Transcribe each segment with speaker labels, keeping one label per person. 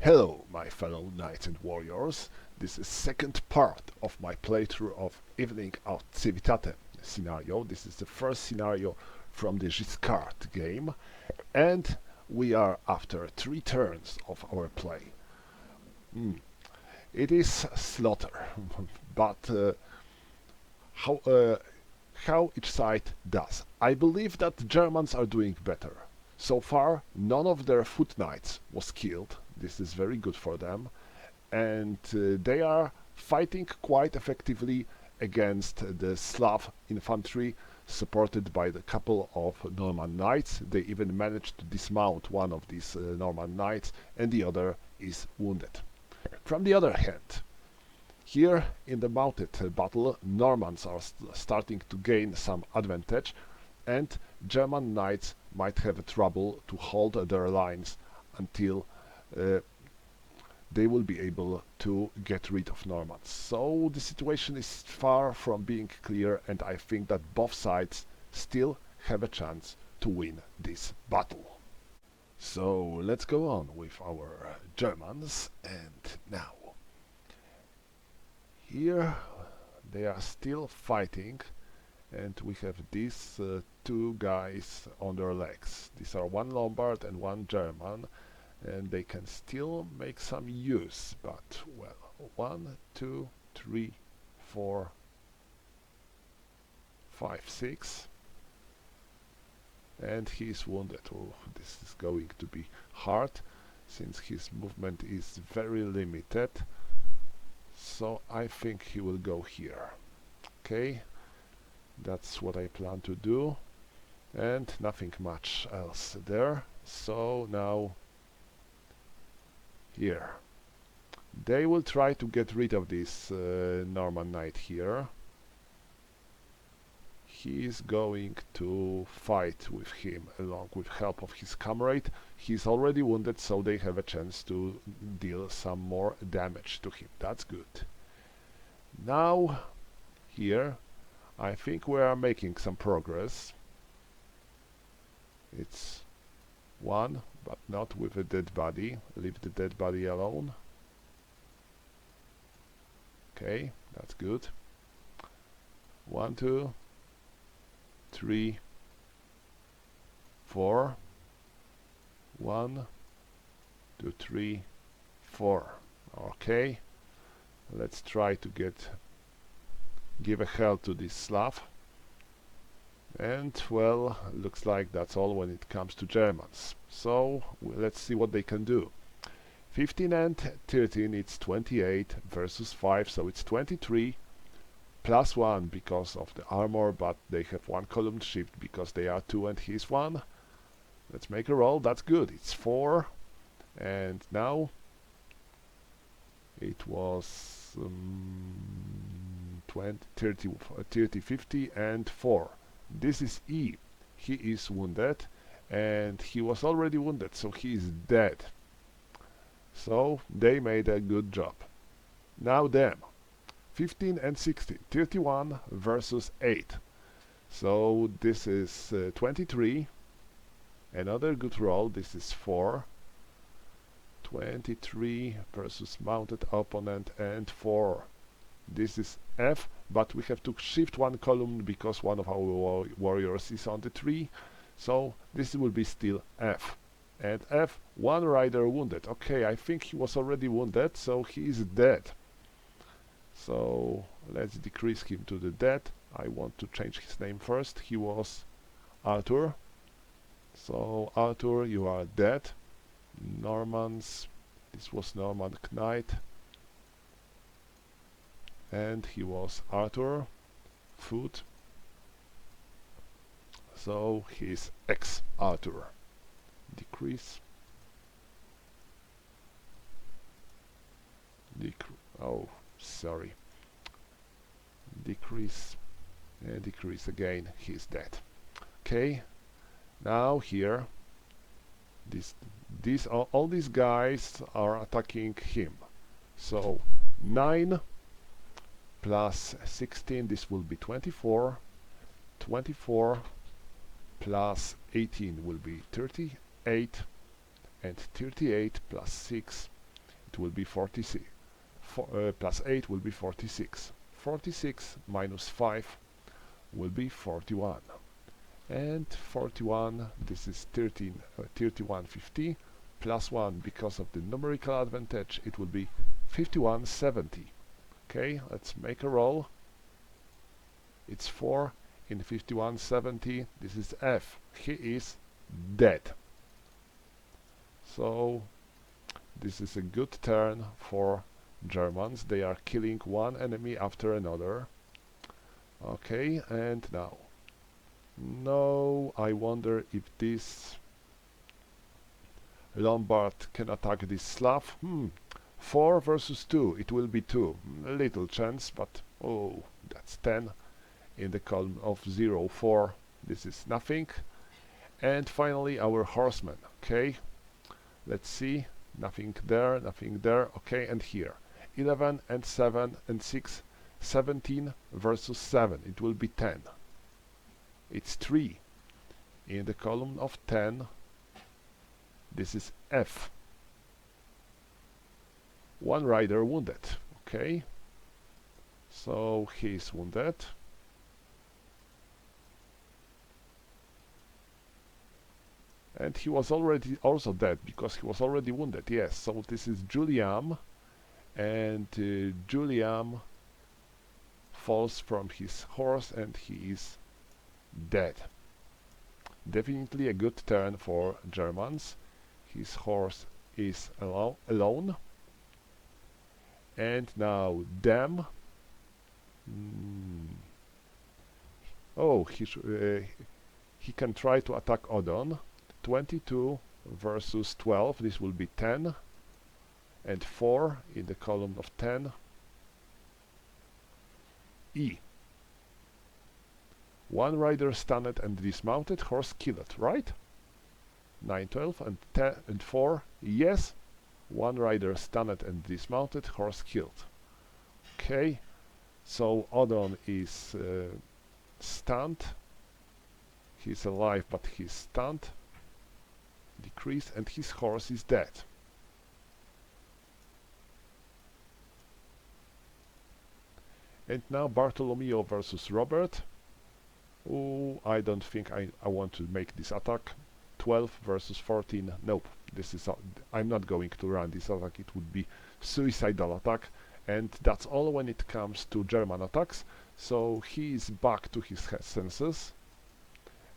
Speaker 1: Hello, my fellow knights and warriors. This is second part of my playthrough of Evening at Civitate scenario. This is the first scenario from the Guiscard game, and we are after 3 turns of our play. It is slaughter, but how each side does. I believe that the Germans are doing better. So far, none of their foot knights was killed. This is very good for them, and they are fighting quite effectively against the Slav infantry, supported by the couple of Norman knights. They even managed to dismount one of these Norman knights, and the other is wounded. From the other hand, here in the mounted battle, Normans are starting to gain some advantage, and German knights might have trouble to hold their lines until they will be able to get rid of Normans. So the situation is far from being clear, and I think that both sides still have a chance to win this battle. So let's go on with our Germans, and now here they are still fighting, and we have these two guys on their legs. These are one Lombard and one German, and they can still make some use, but well, 1, 2, 3, 4, 5, 6, and he's wounded. Oh, this is going to be hard since his movement is very limited, so I think he will go here. Okay, that's what I plan to do, and nothing much else there. So now here they will try to get rid of this Norman knight here. He is going to fight with him along with help of his comrade. He's already wounded, so they have a chance to deal some more damage to him. That's good. Now here I think we are making some progress. It's one, but not with a dead body. Leave the dead body alone. Okay, that's good. 1, 2, 3, 4. 1, 2, 3, 4. Okay, let's try to give a help to this Slav. And well, looks like that's all when it comes to Germans. So let's see what they can do. 15 and 13, it's 28 versus 5, so it's 23 plus 1 because of the armor, but they have 1 column shift because they are 2 and he's 1. Let's make a roll. That's good. It's 4, and now it was 20, 30, 50 and 4. This is E. He is wounded, and he was already wounded, so he is dead. So they made a good job. Now them. 15 and 16. 31 versus 8. So this is 23. Another good roll. This is 4. 23 versus mounted opponent and 4. This is F, but we have to shift 1 column because one of our warriors is on the tree, so this will be still F. And F, 1 rider wounded. Okay, I think he was already wounded, so he is dead. So let's decrease him to the dead. I want to change his name first. He was Arthur. So Arthur, you are dead. Normans, this was Norman knight, and he was Arthur, foot, so he's ex-Arthur. Decrease. Oh, sorry. Decrease, and decrease again, he's dead. Okay, now here, all these guys are attacking him. So 9 plus 16, this will be 24. 24 plus 18 will be 38, and 38 plus 6 it will be 46. Plus 8 will be 46. 46 minus 5 will be 41. And 41, this is 3150 plus 1 because of the numerical advantage, it will be 5170. Okay, let's make a roll. It's 4 in 5170. This is F. He is dead. So this is a good turn for Germans. They are killing one enemy after another. Okay, and now. No, I wonder if this Lombard can attack this Slav. 4 versus 2. It will be 2. A little chance, but oh, that's 10 in the column of 0, 4. This is nothing. And finally our horsemen. Okay, let's see. Nothing there, nothing there. Okay, and here 11 and 7 and 6, 17 versus 7. It will be 10. It's 3 in the column of 10. This is F. One rider wounded. Okay, so he is wounded. And he was already also dead because he was already wounded. Yes, so this is Julian, and Julian falls from his horse and he is dead. Definitely a good turn for Germans. His horse is alone. And now them. Oh, he can try to attack Odon. 22 versus 12. This will be 10. And 4 in the column of 10. E. One rider stunned and dismounted, horse killed, right? 9, 12 and 10 and 4. Yes. One rider stunned and dismounted, horse killed. Okay. So Odon is stunned. He's alive, but he's stunned. Decreased, and his horse is dead. And now Bartolomeo versus Robert. Oh, I don't think I want to make this attack. 12 versus 14. Nope. This is I'm not going to run this attack. It would be suicidal attack. And that's all when it comes to German attacks. So he is back to his senses.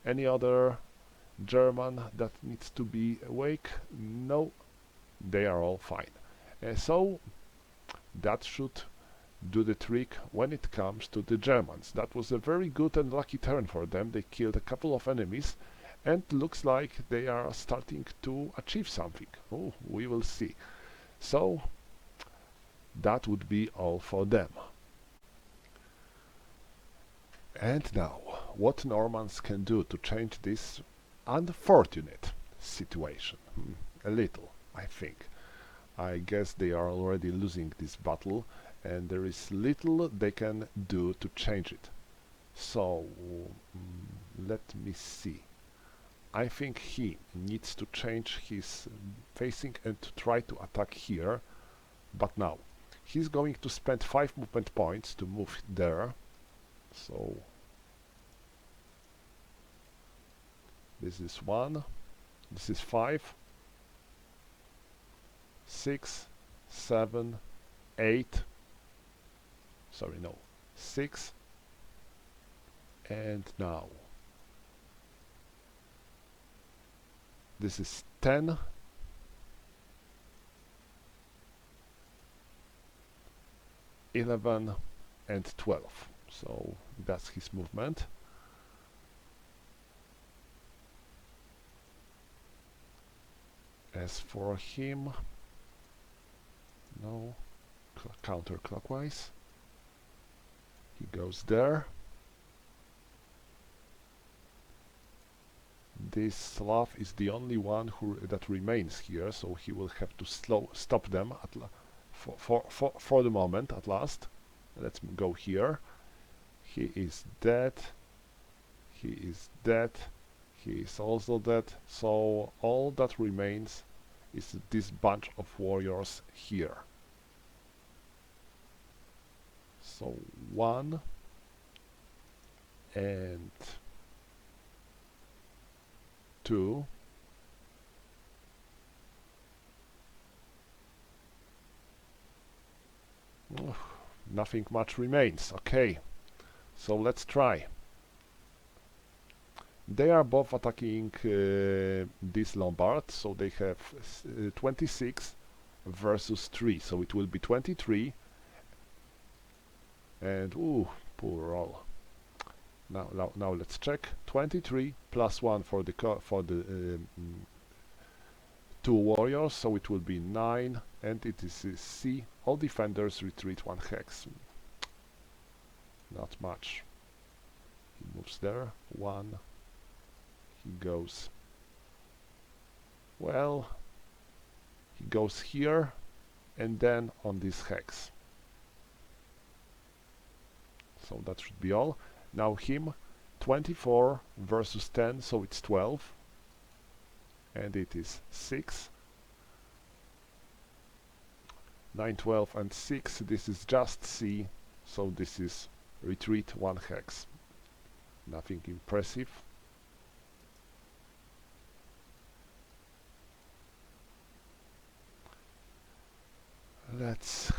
Speaker 1: Any other German that needs to be awake? No, they are all fine. So that should do the trick when it comes to the Germans. That was a very good and lucky turn for them. They killed a couple of enemies and looks like they are starting to achieve something. Oh, we will see. So that would be all for them. And now, what Normans can do to change this unfortunate situation? A little, I think. I guess they are already losing this battle, and there is little they can do to change it. So, let me see. I think he needs to change his facing and to try to attack here. But now, he's going to spend 5 movement points to move there. So, this is 1, this is 5, 6, 7, 8, sorry, no, 6, and now this is 10, 11, and 12. So that's his movement. As for him, no, counterclockwise. He goes there. This Slav is the only one that remains here, so he will have to stop them for the moment at last. Let's go here. He is dead. He is dead. He is also dead. So all that remains is this bunch of warriors here. So 1 and 2. Nothing much remains. Okay, so let's try. They are both attacking this Lombard, so they have 26 versus 3, so it will be 23. And ooh, poor roll. Now let's check. 23 plus 1 for the 2 warriors, so it will be 9, and it is C. All defenders retreat 1 hex. Not much. He moves there. 1. He goes. Well, he goes here, and then on this hex. So that should be all. Now him, 24 versus 10, so it's 12. And it is 6. 9, 12, and 6. This is just C, so this is retreat 1 hex. Nothing impressive. Let's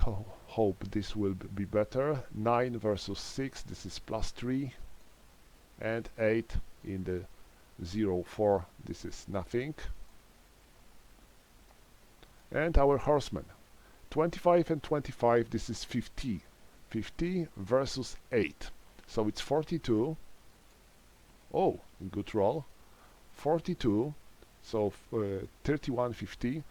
Speaker 1: hope this will be better. 9 versus 6, this is +3. And 8 in the 0-4, this is nothing. And our horsemen, 25 and 25, this is 50. 50 versus 8, so it's 42. Oh, good roll. 42, so 31-50.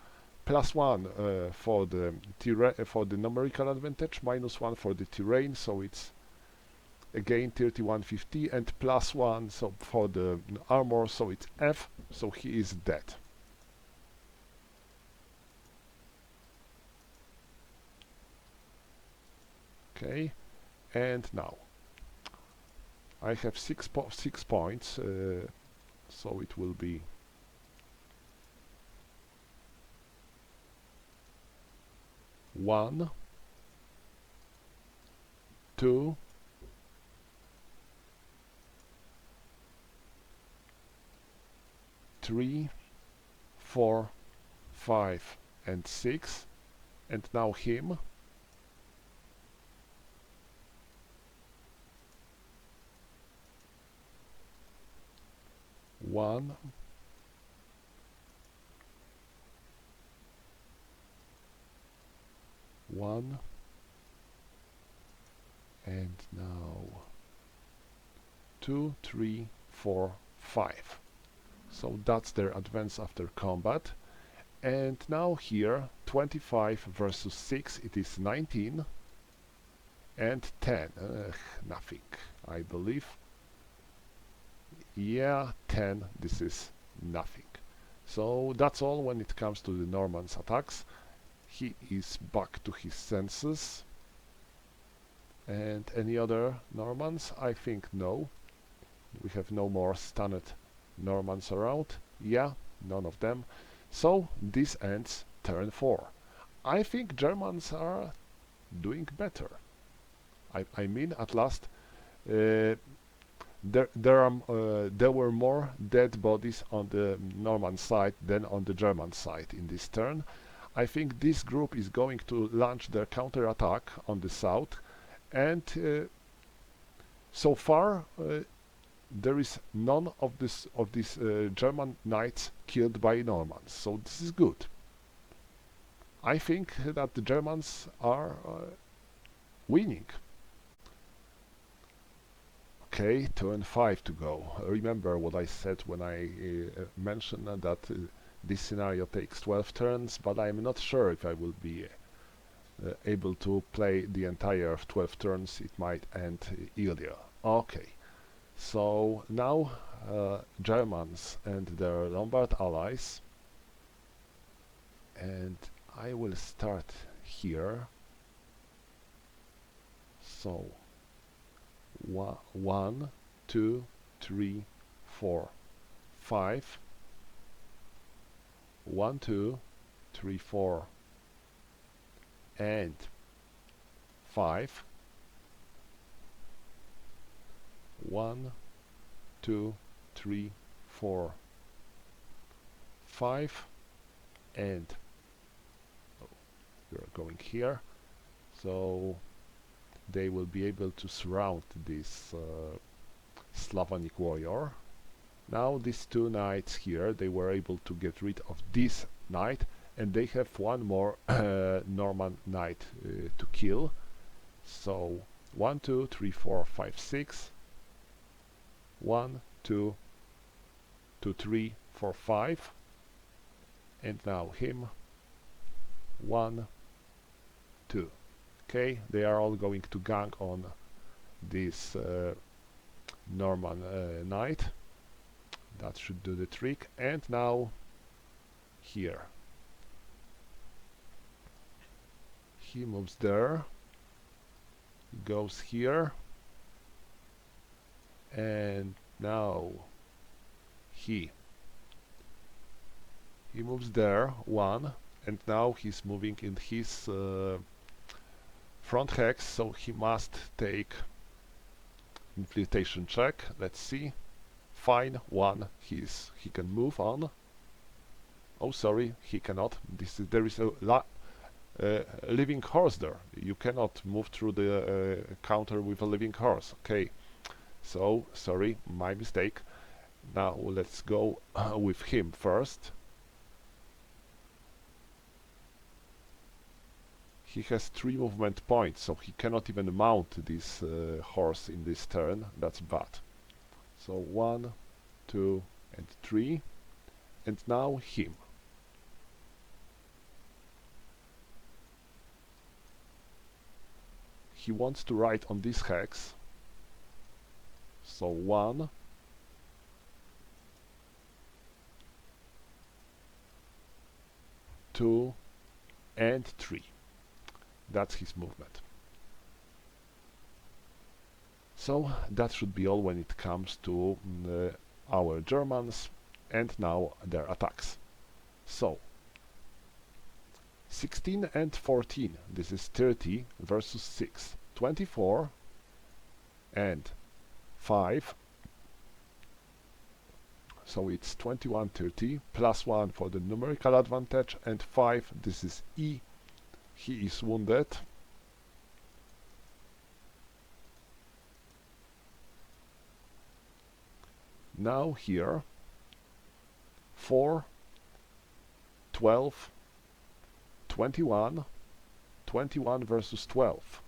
Speaker 1: +1 for the numerical advantage, -1 for the terrain, so it's again 31-50, and +1 so for the armor, so it's F, so he is dead. Okay, and now I have 6 points, so it will be 1, 2, 3, 4, 5, and 6, and now him. 1, 1, and now 2, 3, 4, 5. So that's their advance after combat. And now here 25 versus 6, it is 19, and 10, nothing, I believe. Yeah, 10, this is nothing. So that's all when it comes to the Norman's attacks. He is back to his senses. And any other Normans? I think no. We have no more stunned Normans around. Yeah, none of them. So this ends turn 4. I think Germans are doing better. I mean, at last, there were more dead bodies on the Norman side than on the German side in this turn. I think this group is going to launch their counter-attack on the south, and so far there is none of these German knights killed by Normans, so this is good. I think that the Germans are winning. Okay, turn 5 to go. Remember what I said when I mentioned that this scenario takes 12 turns, but I'm not sure if I will be able to play the entire 12 turns. It might end earlier. Okay, so now Germans and their Lombard allies, and I will start here. So 1, 2, 3, 4, 5. 1, 2, 3, 4, and 5. 1, 2, 3, 4, 5, and we are going here, so they will be able to surround this Slavonic warrior. Now these two knights here, they were able to get rid of this knight, and they have one more Norman knight to kill. So 1, 2, 3, 4, 5, 6. 1, 2, 2, 3, 4, 5, and now him. 1, 2. Okay, they are all going to gang on this Norman knight. That should do the trick. And now here. He moves there. He goes here. And now he moves there, 1, and now he's moving in his front hex, so he must take infiltration check. Let's see. Fine, 1. He can move on. Oh, sorry, he cannot. There is a living horse there. You cannot move through the counter with a living horse. Okay. So, sorry, my mistake. Now let's go with him first. He has 3 movement points, so he cannot even mount this horse in this turn. That's bad. So 1, 2, and 3. And now him. He wants to ride on this hex. So 1, 2, and 3. That's his movement. So that should be all when it comes to our Germans, and now their attacks. So 16 and 14, this is 30 versus 6. 24 and 5, so it's 21, 30, plus 1 for the numerical advantage, and 5, this is E, he is wounded. Now here, 4, 12, 21, 21 versus 12.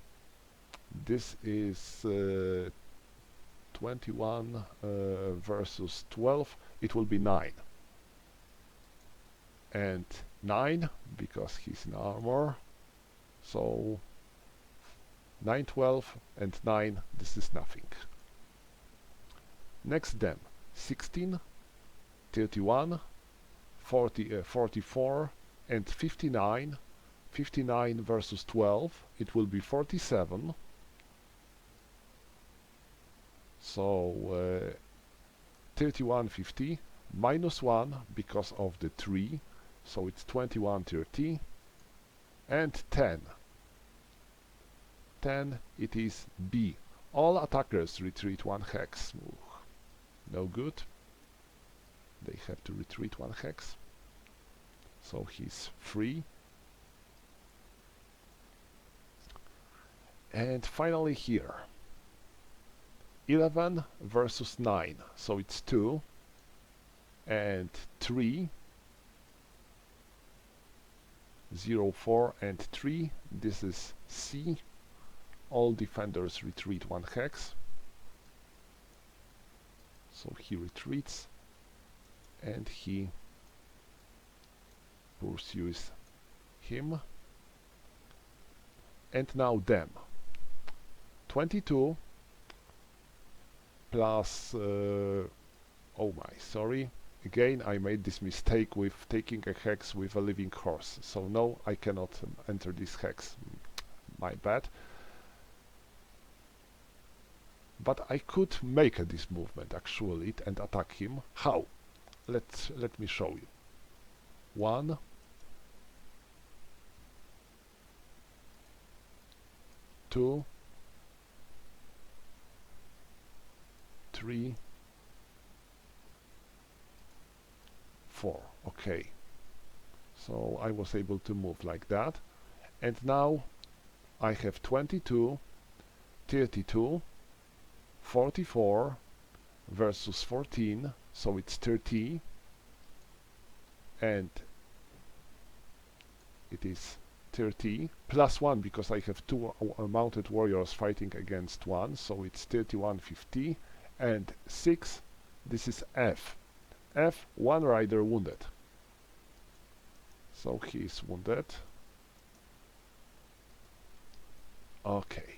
Speaker 1: This is 21 versus 12, it will be 9. And 9, because he's in armor, so 9, 12, and 9, this is nothing. Next then, 16, 31, 40, 44, and 59. 59 versus 12, it will be 47. So 31, 50, minus 1 because of the 3, so it's 21, 30, and 10. 10, it is B. All attackers retreat 1 hex. Ooh, no good. They have to retreat 1 hex. So he's free. And finally here. 11 versus 9. So it's 2. And 3. 0, 4, and 3. This is C. All defenders retreat 1 hex. So he retreats. And he pursues him. And now them. 22 plus oh my, sorry, again I made this mistake with taking a hex with a living horse, so no, I cannot enter this hex, my bad. But I could make this movement actually and attack him. How? Let me show you. 1, 2, 3, 4. Okay, so I was able to move like that, and now I have 22, 32, 44 versus 14, so it's 30, and it is 30 plus 1 because I have two mounted warriors fighting against one, so it's 3150, and 6, this is F. F, one rider wounded. So he is wounded. Okay.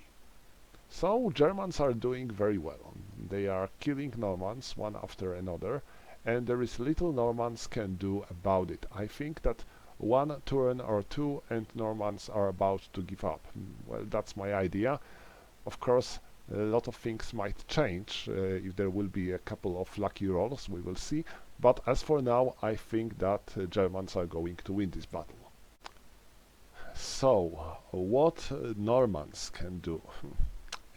Speaker 1: So Germans are doing very well. They are killing Normans one after another, and there is little Normans can do about it. I think that one turn or two and Normans are about to give up. Well, that's my idea. Of course, a lot of things might change if there will be a couple of lucky rolls, we will see. But as for now, I think that Germans are going to win this battle. So, what Normans can do?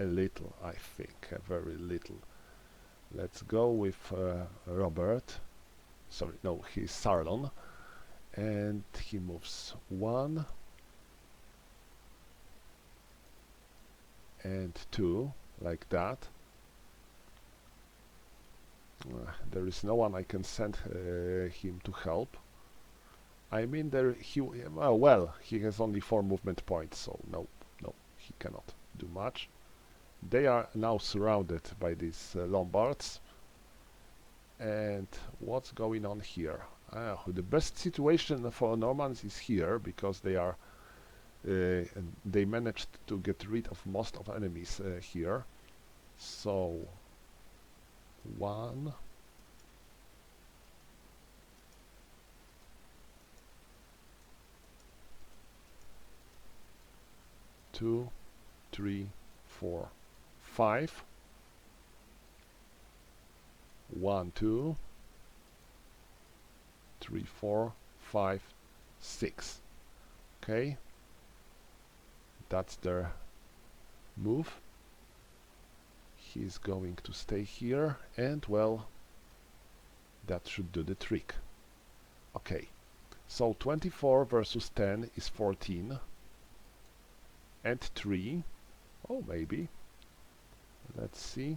Speaker 1: A little, I think, a very little. Let's go with Robert. Sorry, no, he's Sarlon. And he moves 1 and 2, like that. There is no one I can send him to help. I mean, well, he has only 4 movement points, so no, he cannot do much. They are now surrounded by these Lombards. And what's going on here? The best situation for Normans is here, because they are they managed to get rid of most of enemies here. So 1, 2, 3, 4, 5. 1, 2, 3, 4, 5, 6. Okay, that's their move. He's going to stay here, and well, that should do the trick. Okay, so 24 versus 10 is 14, and 3. Oh, maybe. Let's see.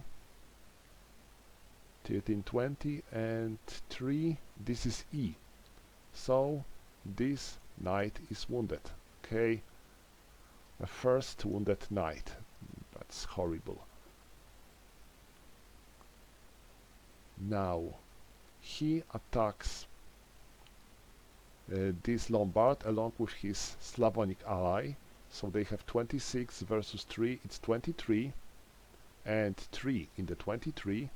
Speaker 1: 13, 20, and 3. This is E. So this knight is wounded. Okay, the first wounded knight. That's horrible. Now he attacks this Lombard along with his Slavonic ally. So they have 26 versus 3. It's 23, and 3 in the 23.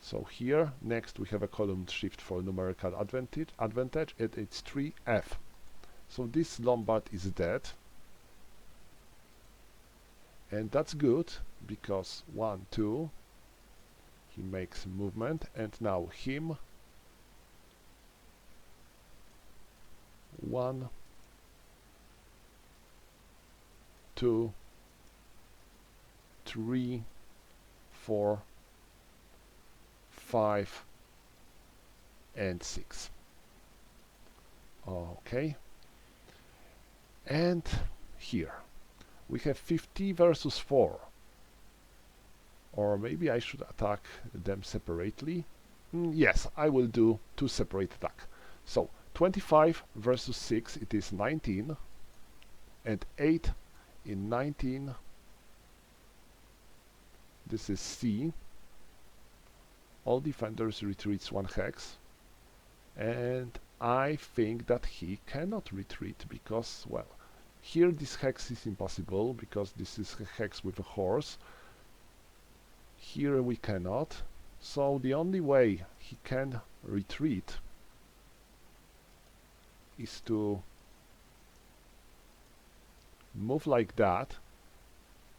Speaker 1: So here next we have a column shift for numerical advantage, and it's 3F. So this Lombard is dead, and that's good because 1, 2, he makes movement, and now him 1, 2, 3, 4, 5, and 6. Okay, and here we have 50 versus 4, or maybe I should attack them separately. Yes, I will do 2 separate attack. So 25 versus 6, it is 19, and 8 in 19, this is C. All defenders retreats 1 hex, and I think that he cannot retreat because, well, here this hex is impossible because this is a hex with a horse. Here we cannot, so the only way he can retreat is to move like that.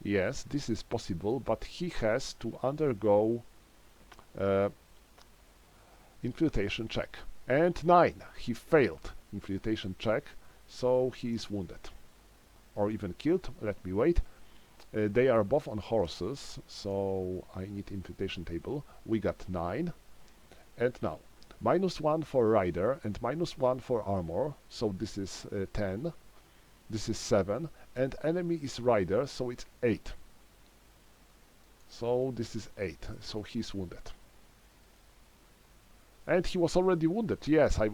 Speaker 1: Yes, this is possible, but he has to undergo infiltration check. And 9, he failed infiltration check, so he is wounded. or even killed. Let me wait. They are both on horses, so I need invitation table. We got 9. And now, -1 for rider and -1 for armor, so this is 10. This is 7. And enemy is rider, so it's 8. So this is 8, so he's wounded. And he was already wounded. Yes, I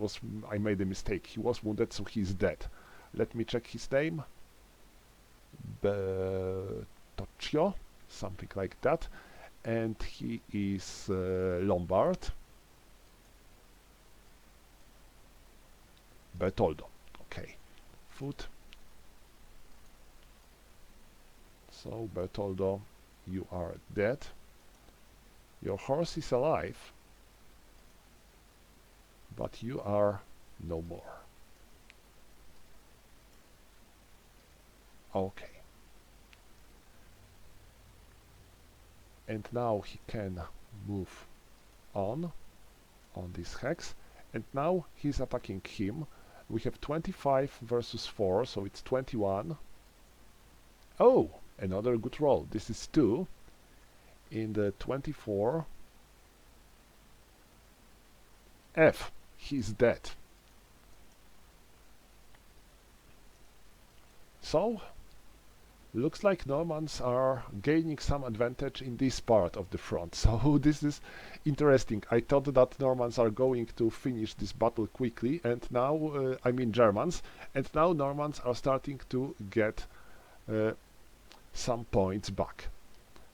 Speaker 1: made a mistake. He was wounded, so he's dead. Let me check his name. Bertocchio, something like that. And he is Lombard. Bertoldo. Okay. Foot. So, Bertoldo, you are dead. Your horse is alive, but you are no more. Okay. And now he can move on this hex. And now he's attacking him. We have 25 versus 4, so it's 21. Oh, another good roll. This is 2. In the 24. F. He's dead. So, looks like Normans are gaining some advantage in this part of the front. So this is interesting. I thought that Normans are going to finish this battle quickly, and now, I mean Germans, and now Normans are starting to get some points back.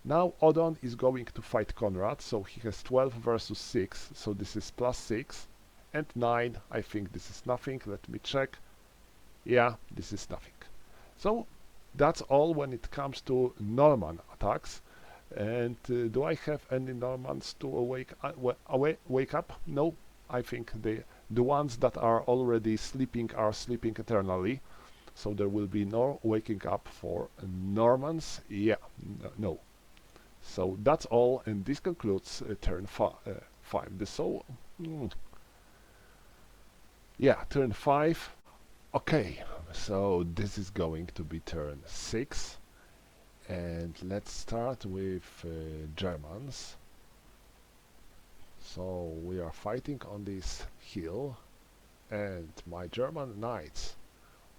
Speaker 1: Now Odon is going to fight Conrad, so he has 12 versus 6, so this is +6, and 9, I think this is nothing. Let me check. Yeah, this is nothing. So that's all when it comes to Norman attacks. And do I have any Normans to wake up? No, I think the ones that are already sleeping are sleeping eternally. So there will be no waking up for Normans. Yeah, no. So that's all, and this concludes turn 5. Yeah, turn 5. Okay, so this is going to be turn 6, and let's start with Germans. So we are fighting on this hill, and my German knights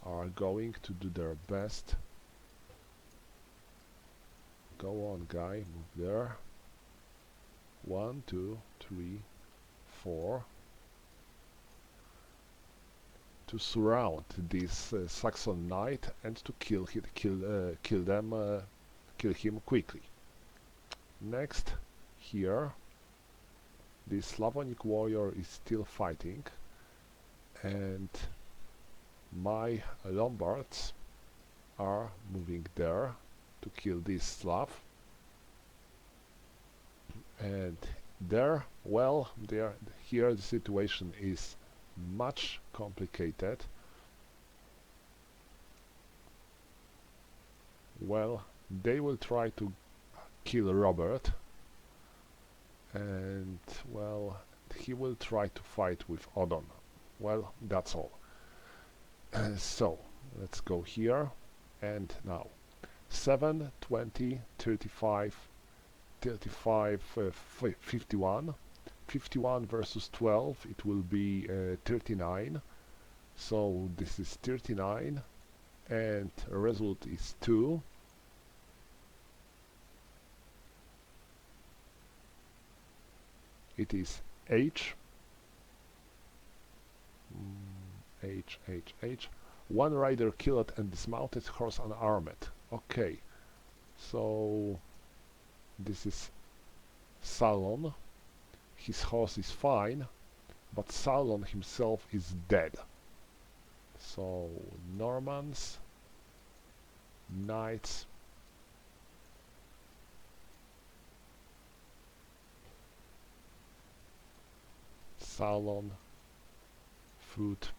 Speaker 1: are going to do their best. Go on, guy, move there. 1, 2, 3, 4. To surround this Saxon knight and to kill him quickly. Next, here, this Slavonic warrior is still fighting, and my Lombards are moving there to kill this Slav. And there, well, here the situation is much complicated. Well, they will try to kill Robert, and well, he will try to fight with Odon. Well, that's all. So let's go here, and now 7, 20, 35, 35, 51. 51 versus 12, it will be 39. So this is 39, and the result is 2. It is H. H. One rider killed and dismounted, horse unarmed. Okay, so this is Salon. His horse is fine, but Salon himself is dead. So Normans, knights, Salon, foot,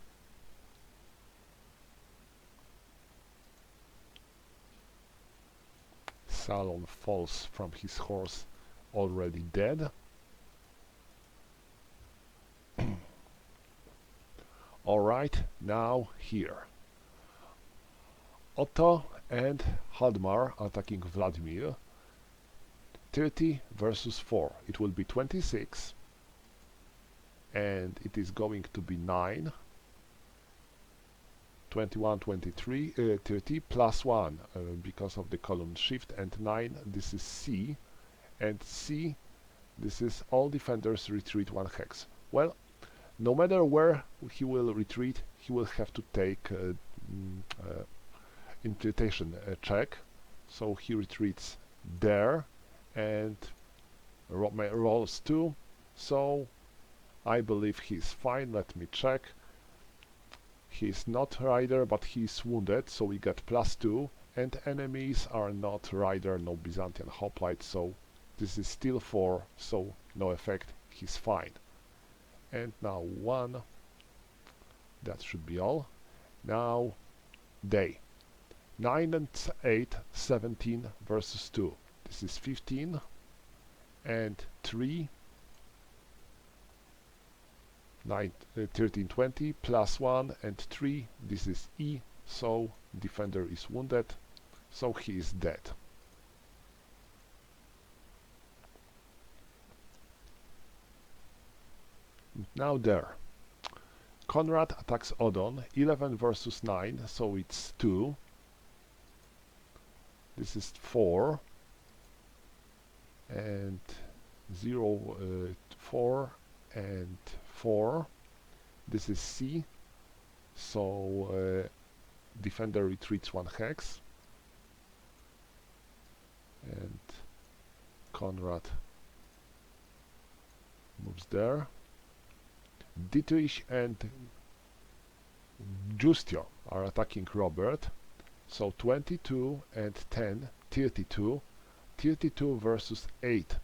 Speaker 1: Salon falls from his horse already dead. Alright, now here. Otto and Haldmar attacking Vladimir. 30 versus 4. It will be 26. And it is going to be 9. 21, 23, 30 plus 1 because of the column shift, and 9, this is C. And C, this is all defenders retreat 1 hex. Well, no matter where he will retreat, he will have to take infiltration check. So he retreats there and rolls 2. So I believe he's fine. Let me check. He's not rider, but he's wounded, so we get +2. And enemies are not rider, no Byzantine hoplite, so this is still 4, so no effect. He's fine. And now 1. That should be all. Now day. 9 and 8, 17 versus 2. This is 15 and 3. 9, 13, 20 plus 1 and 3. This is E, so defender is wounded, so he is dead. Now there. Konrad attacks Odon. 11 versus 9, so it's 2. This is 4 and 0, 4 and 4. This is C, so defender retreats 1 hex, and Konrad moves there. Dietrich and Giustio are attacking Robert, so 22 and 10, 32. 32 versus 8,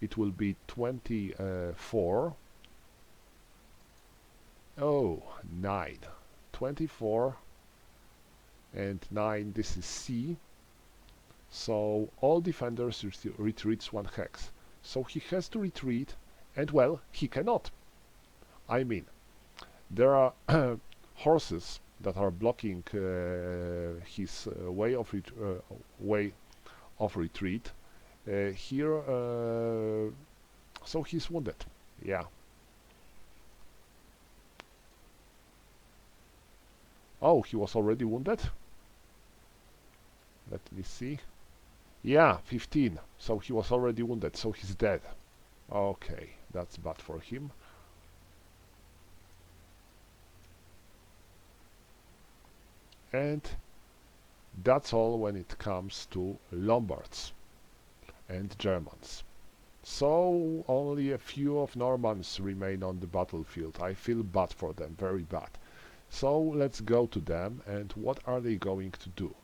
Speaker 1: it will be 24. Oh, 9. 24 and 9, this is C. So all defenders retreats 1 hex. So he has to retreat, and well, he cannot. I mean, there are horses that are blocking his way of retreat. Here, so he's wounded. Yeah. Oh, he was already wounded? Let me see. Yeah, 15. So he was already wounded, so he's dead. Okay, that's bad for him. And that's all when it comes to Lombards and Germans. So only a few of Normans remain on the battlefield. I feel bad for them, very bad. So let's go to them, and what are they going to do?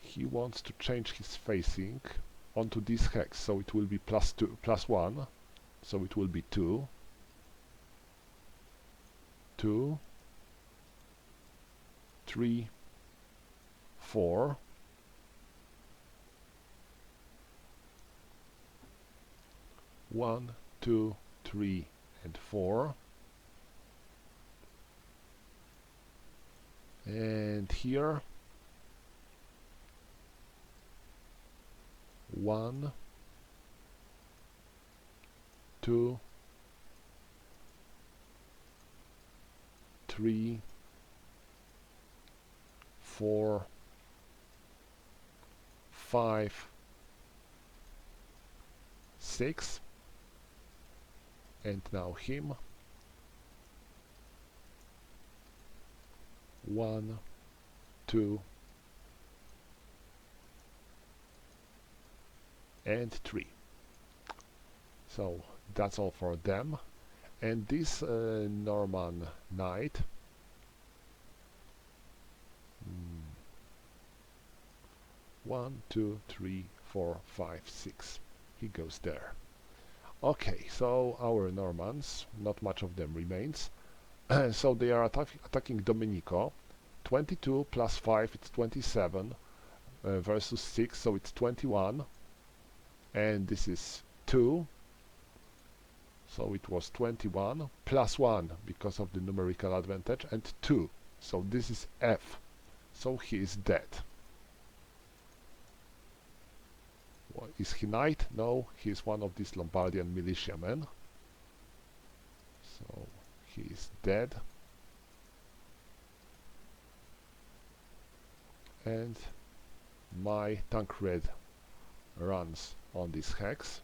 Speaker 1: He wants to change his facing onto this hex, so it will be +2, +1, so it will be 2, 2, 3, 4, 1, 2, 3, and 4. And here 1, 2, 3, 4, 5, 6, and now him. 1, 2, and 3. So that's all for them. And this Norman knight, 1, 2, 3, 4, 5, 6. He goes there. Okay, so our Normans, not much of them remains. So they are attacking Domenico. 22 plus 5, it's 27 versus 6, so it's 21. And this is 2. So it was 21 plus 1 because of the numerical advantage, and 2. So this is F. So he is dead. Well, is he knight? No, he is one of these Lombardian militiamen. So he is dead. And my Tancred runs on this hex.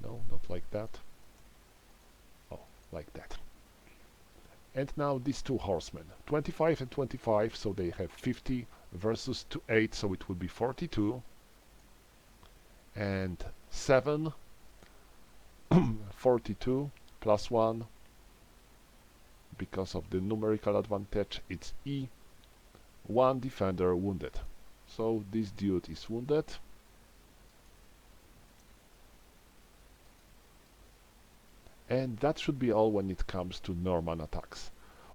Speaker 1: No, not like that. Oh, like that. And now these two horsemen, 25 and 25, so they have 50 versus 8, so it would be 42. And 7, 42 plus 1, because of the numerical advantage, it's E. One defender wounded. So this dude is wounded. And that should be all when it comes to Norman attacks.